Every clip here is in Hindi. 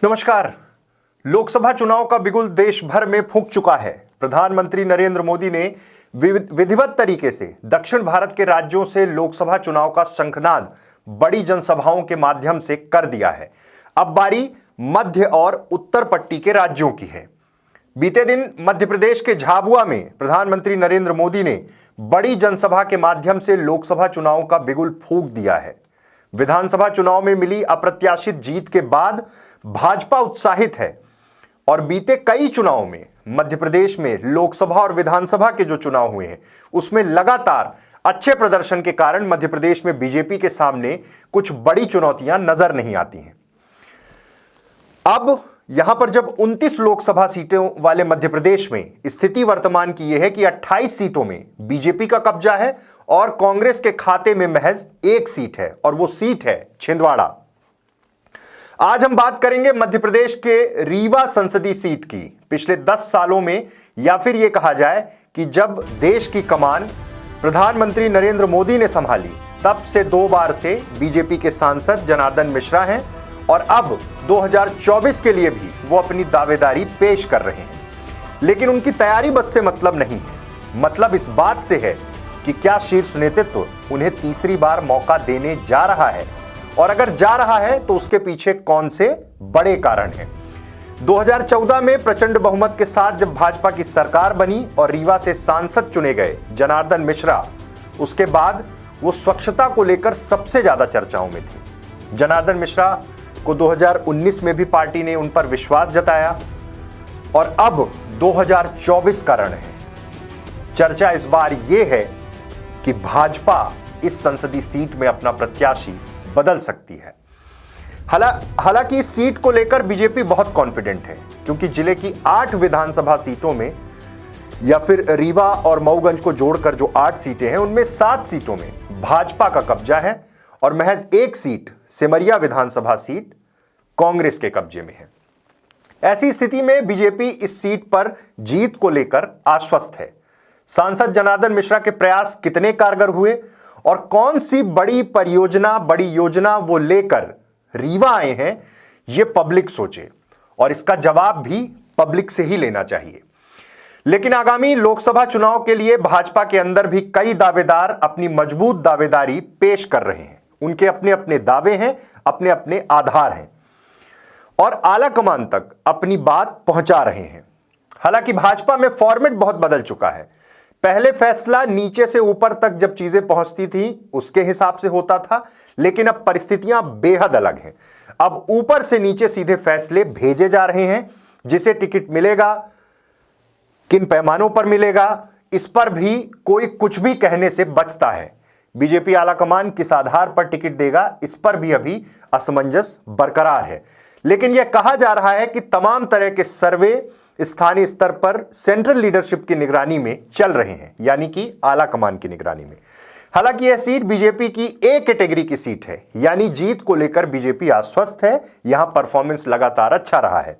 नमस्कार। लोकसभा चुनाव का बिगुल देश भर में फूंक चुका है। प्रधानमंत्री नरेंद्र मोदी ने विधिवत तरीके से दक्षिण भारत के राज्यों से लोकसभा चुनाव का शंखनाद बड़ी जनसभाओं के माध्यम से कर दिया है। अब बारी मध्य और उत्तर पट्टी के राज्यों की है। बीते दिन मध्य प्रदेश के झाबुआ में प्रधानमंत्री नरेंद्र मोदी ने बड़ी जनसभा के माध्यम से लोकसभा चुनाव का बिगुल फूंक दिया है। विधानसभा चुनाव में मिली अप्रत्याशित जीत के बाद भाजपा उत्साहित है और बीते कई चुनावों में मध्य प्रदेश में लोकसभा और विधानसभा के जो चुनाव हुए हैं उसमें लगातार अच्छे प्रदर्शन के कारण मध्य प्रदेश में बीजेपी के सामने कुछ बड़ी चुनौतियां नजर नहीं आती हैं। अब यहां पर जब 29 लोकसभा सीटों वाले मध्य प्रदेश में स्थिति वर्तमान की यह है कि 28 सीटों में बीजेपी का कब्जा है और कांग्रेस के खाते में महज एक सीट है और वो सीट है छिंदवाड़ा। आज हम बात करेंगे मध्य प्रदेश के रीवा संसदीय सीट की। पिछले 10 सालों में या फिर यह कहा जाए कि जब देश की कमान प्रधानमंत्री नरेंद्र मोदी ने संभाली तब से 2 बार से बीजेपी के सांसद जनार्दन मिश्रा हैं और अब 2024 के लिए भी वो अपनी दावेदारी पेश कर रहे हैं। लेकिन उनकी तैयारी बस से मतलब नहीं है, मतलब इस बात से है कि क्या शीर्ष नेतृत्व उन्हें तीसरी बार मौका देने जा रहा है और अगर जा रहा है तो उसके पीछे कौन से बड़े कारण हैं। 2014 में प्रचंड बहुमत के साथ जब भाजपा की सरकार बनी और रीवा से सांसद चुने गए जनार्दन मिश्रा, उसके बाद वो स्वच्छता को लेकर सबसे ज्यादा चर्चाओं में थे। जनार्दन मिश्रा को 2019 में भी पार्टी ने उन पर विश्वास जताया और अब 2024 का रण है। चर्चा इस बार यह है कि भाजपा इस संसदीय सीट में अपना प्रत्याशी बदल सकती है। हालांकि इस सीट को लेकर बीजेपी बहुत कॉन्फिडेंट है क्योंकि जिले की 8 विधानसभा सीटों में या फिर रीवा और मऊगंज को जोड़कर जो 8 सीटें हैं उनमें 7 सीटों में भाजपा का कब्जा है और महज एक सीट सिमरिया विधानसभा सीट कांग्रेस के कब्जे में है। ऐसी स्थिति में बीजेपी इस सीट पर जीत को लेकर आश्वस्त है। सांसद जनार्दन मिश्रा के प्रयास कितने कारगर हुए और कौन सी बड़ी परियोजना, बड़ी योजना वो लेकर रीवा आए हैं, ये पब्लिक सोचे और इसका जवाब भी पब्लिक से ही लेना चाहिए। लेकिन आगामी लोकसभा चुनाव के लिए भाजपा के अंदर भी कई दावेदार अपनी मजबूत दावेदारी पेश कर रहे हैं। उनके अपने अपने दावे हैं, अपने अपने आधार हैं और आला कमान तक अपनी बात पहुंचा रहे हैं। हालांकि भाजपा में फॉर्मेट बहुत बदल चुका है। पहले फैसला नीचे से ऊपर तक जब चीजें पहुंचती थी उसके हिसाब से होता था, लेकिन अब परिस्थितियां बेहद अलग हैं। अब ऊपर से नीचे सीधे फैसले भेजे जा रहे हैं। जिसे टिकट मिलेगा, किन पैमानों पर मिलेगा, इस पर भी कोई कुछ भी कहने से बचता है। बीजेपी आलाकमान किस आधार पर टिकट देगा, इस पर भी अभी असमंजस बरकरार है। लेकिन यह कहा जा रहा है कि तमाम तरह के सर्वे स्थानीय स्तर पर सेंट्रल लीडरशिप की निगरानी में चल रहे हैं, यानी कि आला कमान की निगरानी में। हालांकि यह सीट बीजेपी की ए कैटेगरी की सीट है, यानी जीत को लेकर बीजेपी आश्वस्त है। यहां परफॉर्मेंस लगातार अच्छा रहा है।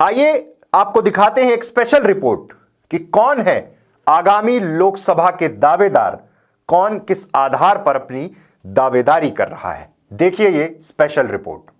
आइए आपको दिखाते हैं एक स्पेशल रिपोर्ट कि कौन है आगामी लोकसभा के दावेदार, कौन किस आधार पर अपनी दावेदारी कर रहा है। देखिए ये special report.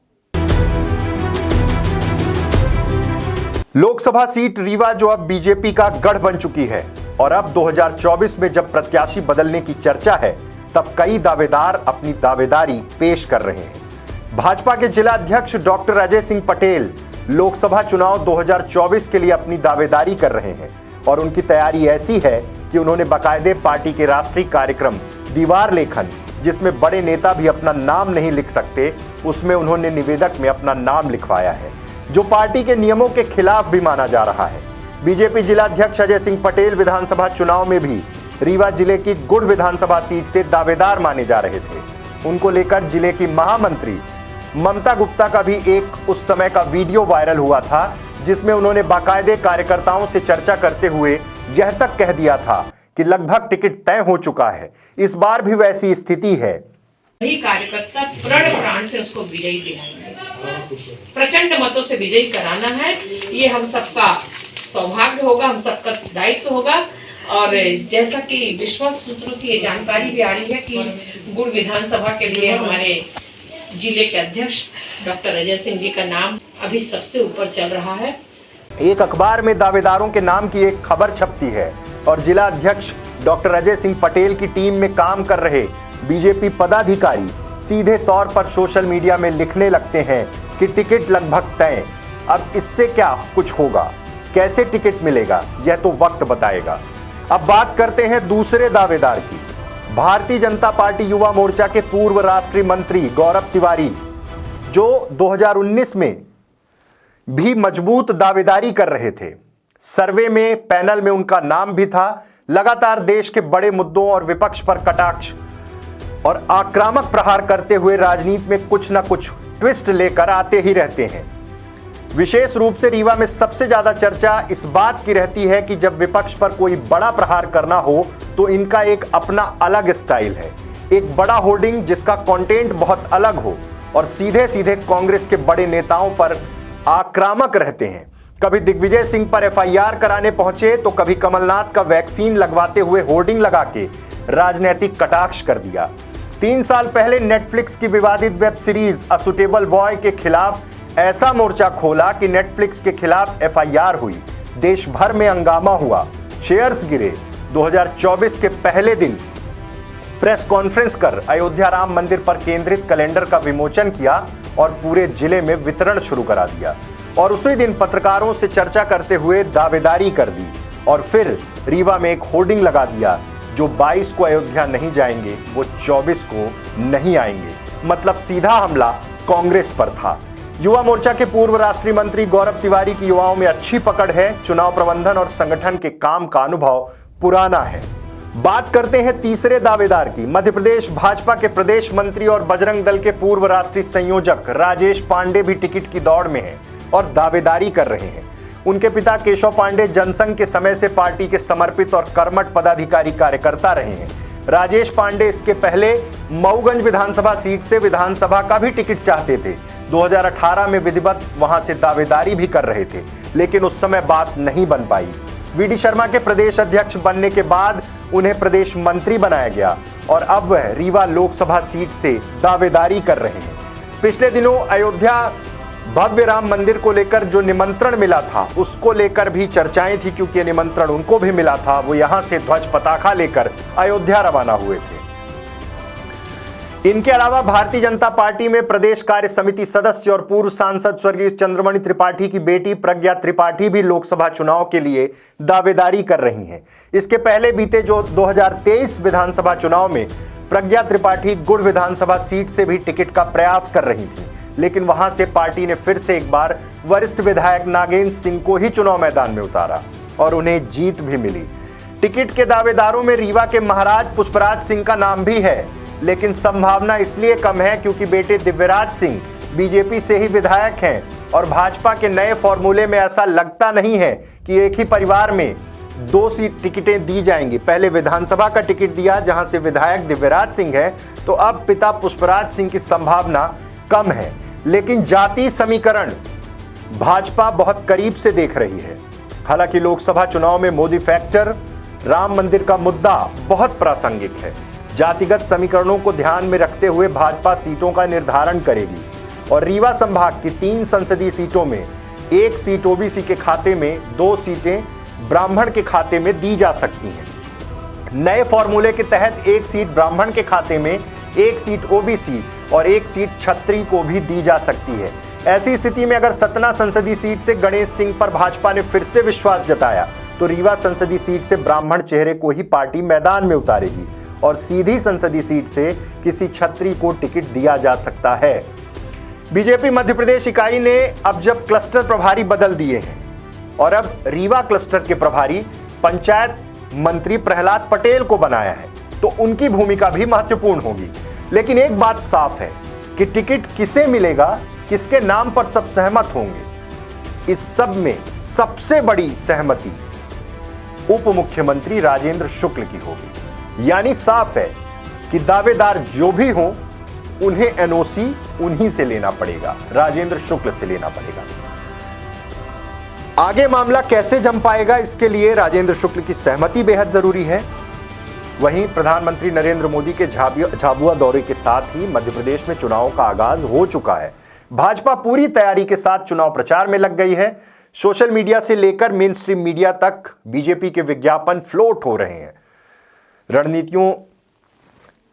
Lok Sabha seat Rewa जो अब बीजेपी का गढ़ बन चुकी है और अब 2024 में जब प्रत्याशी बदलने की चर्चा है तब कई दावेदार अपनी दावेदारी पेश कर रहे हैं। भाजपा के जिला अध्यक्ष डॉक्टर अजय सिंह पटेल लोकसभा चुनाव 2024 के लिए अपनी दावेदारी कर रहे हैं और उनकी तैयारी ऐसी है कि उन्होंने बाकायदे पार्टी के राष्ट्रीय कार्यक्रम दीवार लेखन, जिसमें बड़े नेता भी अपना नाम नहीं लिख सकते, उसमें उन्होंने निवेदक में अपना नाम लिखवाया है, जो पार्टी के नियमों के खिलाफ भी माना जा रहा है। बीजेपी जिला अध्यक्ष अजय सिंह पटेल विधानसभा चुनाव में भी रीवा जिले की गुड़ विधानसभा सीट से दावेदार माने जा रहे थे। उनको लेकर जिले की महामंत्री ममता गुप्ता का भी एक उस समय का वीडियो वायरल हुआ था, जिसमें उन्होंने बाकायदे कार्यकर्ताओं से चर्चा करते हुए यह तक कह दिया था कि लगभग टिकट तय हो चुका है। इस बार भी वैसी स्थिति है। वही कार्यकर्ता प्रण प्राण से उसको विजयी दिलाएंगे, प्रचंड मतों से विजयी कराना है। ये हम सबका सौभाग्य होगा, हम सबका दायित्व होगा। और जैसा कि विश्वास सूत्रों से ये जानकारी भी आ रही है कि गुड़ विधानसभा के लिए हमारे जिले के अध्यक्ष डॉक्टर अजय सिंह जी का नाम अभी सबसे ऊपर चल रहा है। एक अखबार में दावेदारों के नाम की एक खबर छपती है और जिला अध्यक्ष डॉक्टर अजय सिंह पटेल की टीम में काम कर रहे बीजेपी पदाधिकारी सीधे तौर पर सोशल मीडिया में लिखने लगते हैं कि टिकट लगभग तय। अब इससे क्या कुछ होगा, कैसे टिकट मिलेगा, यह तो वक्त बताएगा। अब बात करते हैं दूसरे दावेदार की। भारतीय जनता पार्टी युवा मोर्चा के पूर्व राष्ट्रीय मंत्री गौरव तिवारी, जो 2019 में भी मजबूत दावेदारी कर रहे थे। सर्वे में, पैनल में उनका नाम भी था। लगातार देश के बड़े मुद्दों और विपक्ष पर कटाक्ष और आक्रामक प्रहार करते हुए राजनीति में कुछ न कुछ ट्विस्ट लेकर आते ही रहते हैं। विशेष रूप से रीवा में सबसे ज्यादा चर्चा इस बात की रहती है कि जब विपक्ष पर कोई बड़ा प्रहार करना हो तो इनका एक अपना अलग स्टाइल है। एक बड़ा होर्डिंग जिसका कंटेंट बहुत अलग हो और सीधे सीधे कांग्रेस के बड़े नेताओं पर आक्रामक रहते हैं। कभी दिग्विजय सिंह पर एफआईआर कराने पहुंचे तो कभी कमलनाथ का वैक्सीन लगवाते हुए होर्डिंग लगा के राजनीतिक कटाक्ष कर दिया। 3 साल पहले नेटफ्लिक्स की विवादित web series a suitable boy के खिलाफ ऐसा मोर्चा खोला कि नेटफ्लिक्स के खिलाफ एफआईआर हुई। देश भर में हंगामा हुआ, शेयर्स गिरे। 2024 के पहले दिन प्रेस कॉन्फ्रेंस कर अयोध्या राम मंदिर पर केंद्रित कैलेंडर का विमोचन किया और पूरे जिले में वितरण शुरू करा दिया और उसी दिन पत्रकारों से चर्चा करते हुए दावेदारी कर दी और फिर रीवा में एक होर्डिंग लगा दिया, जो 22 को अयोध्या नहीं जाएंगे वो 24 को नहीं आएंगे। मतलब सीधा हमला कांग्रेस पर था। युवा मोर्चा के पूर्व राष्ट्रीय मंत्री गौरव तिवारी की युवाओं में अच्छी पकड़ है। चुनाव प्रबंधन और संगठन के काम का अनुभव पुराना है। बात करते हैं तीसरे दावेदार की। मध्य प्रदेश भाजपा के प्रदेश मंत्री और बजरंग दल के पूर्व राष्ट्रीय संयोजक राजेश पांडे भी टिकट की दौड़ में हैं और दावेदारी कर रहे हैं। उनके पिता केशव पांडे जनसंघ के समय से पार्टी के समर्पित और कर्मठ पदाधिकारी कार्यकर्ता रहे हैं। राजेश पांडे इसके पहले मऊगंज विधानसभा सीट से विधानसभा का भी टिकट चाहते थे। 2018 में विधिवत वहां से दावेदारी भी कर रहे थे, लेकिन उस समय बात नहीं बन पाई। वीडी शर्मा के प्रदेश अध्यक्ष बनने के बाद उन्हें प्रदेश मंत्री बनाया गया और अब वह रीवा लोकसभा सीट से दावेदारी कर रहे हैं। पिछले दिनों अयोध्या भव्य राम मंदिर को लेकर जो निमंत्रण मिला था उसको लेकर भी चर्चाएं थी, क्योंकि निमंत्रण उनको भी मिला था। वो यहां से ध्वज पताका लेकर अयोध्या रवाना हुए थे। इनके अलावा भारतीय जनता पार्टी में प्रदेश कार्य समिति सदस्य और पूर्व सांसद स्वर्गीय चंद्रमणि त्रिपाठी की बेटी प्रज्ञा त्रिपाठी भी लोकसभा चुनाव के लिए दावेदारी कर रही हैं। इसके पहले बीते जो 2023 विधानसभा चुनाव में प्रज्ञा त्रिपाठी गुड़ विधानसभा सीट से भी टिकट का प्रयास कर रही थी, लेकिन वहां से पार्टी ने फिर से एक बार वरिष्ठ विधायक नागेंद्र सिंह को ही चुनाव मैदान में उतारा और उन्हें जीत भी मिली। टिकट के दावेदारों में रीवा के महाराज पुष्पराज सिंह का नाम भी है, लेकिन संभावना इसलिए कम है क्योंकि बेटे दिव्यराज सिंह बीजेपी से ही विधायक हैं और भाजपा के नए फॉर्मूले में ऐसा लगता नहीं है कि एक ही परिवार में 2 सीट टिकटें दी जाएंगी। पहले विधानसभा का टिकट दिया जहां से विधायक दिव्यराज सिंह है, तो अब पिता पुष्पराज सिंह की संभावना कम है। लेकिन जाति समीकरण भाजपा बहुत करीब से देख रही है। हालांकि लोकसभा चुनाव में मोदी फैक्टर, राम मंदिर का मुद्दा बहुत प्रासंगिक है। जातिगत समीकरणों को ध्यान में रखते हुए भाजपा सीटों का निर्धारण करेगी और रीवा संभाग की 3 संसदीय सीटों में 1 सीट ओबीसी के खाते में, 2 सीटें ब्राह्मण के खाते में दी जा सकती हैं। नए फॉर्मूले के तहत 1 सीट ब्राह्मण के खाते में, 1 सीट ओबीसी और 1 सीट क्षत्रिय को भी दी जा सकती है। ऐसी स्थिति में अगर सतना संसदीय सीट से गणेश सिंह पर भाजपा ने फिर से विश्वास जताया तो रीवा संसदीय सीट से ब्राह्मण चेहरे को ही पार्टी मैदान में उतारेगी और सीधी संसदीय सीट से किसी क्षत्रिय को टिकट दिया जा सकता है। बीजेपी मध्य प्रदेश इकाई ने अब जब क्लस्टर प्रभारी बदल दिए हैं और अब रीवा क्लस्टर के प्रभारी पंचायत मंत्री प्रहलाद पटेल को बनाया है, तो उनकी भूमिका भी महत्वपूर्ण होगी। लेकिन एक बात साफ है कि टिकट किसे मिलेगा, किसके नाम पर सब सहमत होंगे, इस सब में सबसे बड़ी सहमति उप मुख्यमंत्री राजेंद्र शुक्ल की होगी। यानी साफ है कि दावेदार जो भी हों उन्हें एनओसी उन्हीं से लेना पड़ेगा, राजेंद्र शुक्ल से लेना पड़ेगा। आगे मामला कैसे जम पाएगा, इसके लिए राजेंद्र शुक्ल की सहमति बेहद जरूरी है। वहीं प्रधानमंत्री नरेंद्र मोदी के झाबुआ दौरे के साथ ही मध्य प्रदेश में चुनाव का आगाज हो चुका है। भाजपा पूरी तैयारी के साथ चुनाव प्रचार में लग गई है। सोशल मीडिया से लेकर मेन स्ट्रीम मीडिया तक बीजेपी के विज्ञापन फ्लोट हो रहे हैं। रणनीतियों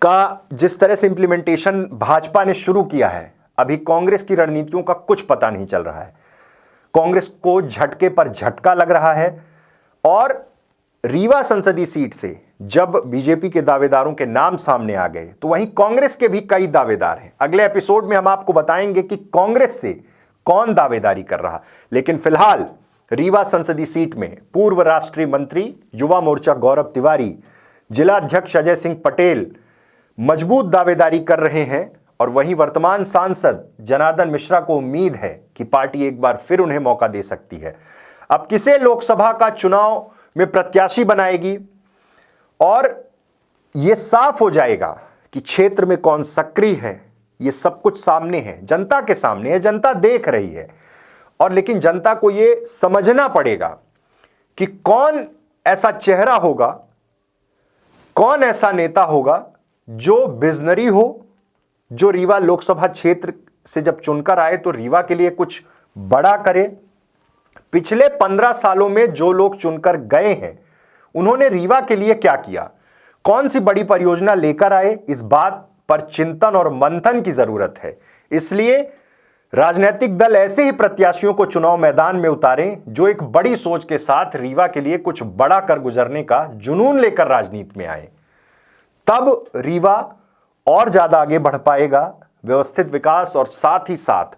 का जिस तरह से इंप्लीमेंटेशन भाजपा ने शुरू किया है, अभी कांग्रेस की रणनीतियों का कुछ पता नहीं चल रहा है। कांग्रेस को झटके पर झटका लग रहा है और रीवा संसदीय सीट से जब बीजेपी के दावेदारों के नाम सामने आ गए तो वहीं कांग्रेस के भी कई दावेदार हैं। अगले एपिसोड में हम आपको बताएंगे कि कांग्रेस से कौन दावेदारी कर रहा। लेकिन फिलहाल रीवा संसदीय सीट में पूर्व राष्ट्रीय मंत्री, युवा मोर्चा गौरव तिवारी, जिला अध्यक्ष अजय सिंह पटेल मजबूत दावेदारी कर रहे हैं और वहीं वर्तमान सांसद जनार्दन मिश्रा को उम्मीद है कि पार्टी एक बार फिर उन्हें मौका दे सकती है। अब किसे लोकसभा का चुनाव में प्रत्याशी बनाएगी और यह साफ हो जाएगा कि क्षेत्र में कौन सक्रिय है। यह सब कुछ सामने है, जनता के सामने है, जनता देख रही है। और लेकिन जनता को यह समझना पड़ेगा कि कौन ऐसा चेहरा होगा, कौन ऐसा नेता होगा जो विजनरी हो, जो रीवा लोकसभा क्षेत्र से जब चुनकर आए तो रीवा के लिए कुछ बड़ा करे। पिछले 15 सालों में जो लोग चुनकर गए हैं उन्होंने रीवा के लिए क्या किया, कौन सी बड़ी परियोजना लेकर आए, इस बात पर चिंतन और मंथन की जरूरत है। इसलिए राजनीतिक दल ऐसे ही प्रत्याशियों को चुनाव मैदान में उतारें जो एक बड़ी सोच के साथ रीवा के लिए कुछ बड़ा कर गुजरने का जुनून लेकर राजनीति में आए। तब रीवा और ज्यादा आगे बढ़ पाएगा। व्यवस्थित विकास और साथ ही साथ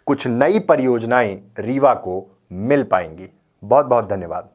कुछ नई परियोजनाएं रीवा को मिल पाएंगी। बहुत बहुत धन्यवाद।